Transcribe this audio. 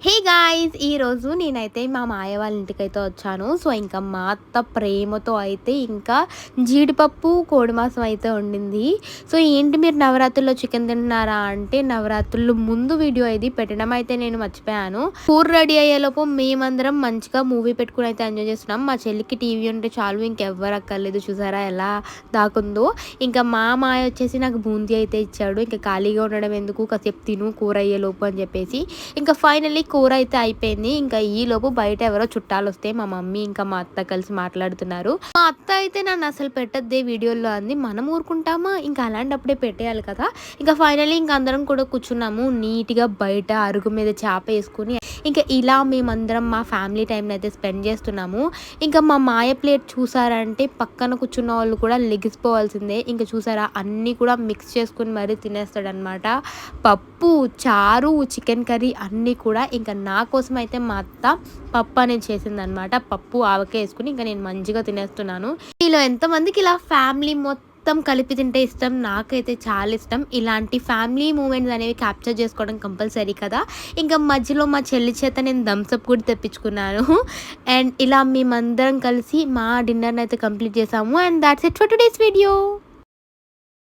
Hey guys! ఈరోజు నేనైతే మా మాయ వాళ్ళ ఇంటికైతే వచ్చాను. సో, ఇంకా మా అత్త ప్రేమతో అయితే ఇంకా జీడిపప్పు, కోడి మాంసం అయితే వండింది. సో, ఏంటి మీరు నవరాత్రుల్లో చికెన్ తింటున్నారా అంటే, నవరాత్రులు ముందు వీడియో ఇది పెట్టడం అయితే నేను మర్చిపోయాను. కూర రెడీ అయ్యేలోపు మేమందరం మంచిగా మూవీ పెట్టుకొని అయితే ఎంజాయ్ చేస్తున్నాం. మా చెల్లికి టీవీ ఉంటే చాలు, ఇంకెవ్వరు అక్కర్లేదు. చూసారా ఎలా దాకుందో. ఇంకా మా మాయ వచ్చేసి నాకు బూందీ అయితే ఇచ్చాడు. ఇంకా ఖాళీగా ఉండడం ఎందుకు, కాసేపు తిను కూర అయ్యేలోపు అని చెప్పేసి. ఇంకా ఫైనల్లీ కూర అయితే అయిపోయింది. ఇంకా ఈలోపు బయట ఎవరో చుట్టాలు వస్తే మా మమ్మీ ఇంకా మా అత్త కలిసి మాట్లాడుతున్నారు. మా అత్త అయితే నన్ను అసలు పెట్టద్దే వీడియోలో అంది. మనం ఊరుకుంటామా, ఇంకా అలాంటప్పుడే పెట్టేయాలి కదా. ఇంకా ఫైనల్లీ ఇంకా అందరం కూడా కూర్చున్నాము నీట్గా బయట అరుగు మీద చేప వేసుకుని. ఇంకా ఇలా మేమందరం మా ఫ్యామిలీ టైంని అయితే స్పెండ్ చేస్తున్నాము. ఇంకా మా మాయ ప్లేట్ చూసారంటే పక్కన కూర్చున్న వాళ్ళు కూడా లెగిసిపోవాల్సిందే. ఇంకా చూసారా అన్నీ కూడా మిక్స్ చేసుకుని మరీ తినేస్తాడనమాట. పప్పు, చారు, చికెన్ కర్రీ అన్నీ కూడా. ఇంకా నా కోసం అయితే మా అత్త పప్పు అనేది చేసిందనమాట. పప్పు ఆవకాయ వేసుకుని ఇంకా నేను మంచిగా తినేస్తున్నాను. మీలో ఎంతమందికి ఇలా ఫ్యామిలీ మొత్తం కలిపి తింటే ఇష్టం? నాకైతే చాలా ఇష్టం. ఇలాంటి ఫ్యామిలీ మూమెంట్స్ అనేవి క్యాప్చర్ చేసుకోవడం కంపల్సరీ కదా. ఇంకా మధ్యలో మా చెల్లి చేత నేను థమ్స్అప్ కూడా తెప్పించుకున్నాను. అండ్ ఇలా మేమందరం కలిసి మా డిన్నర్ని అయితే కంప్లీట్ చేసాము. And that's it for today's video.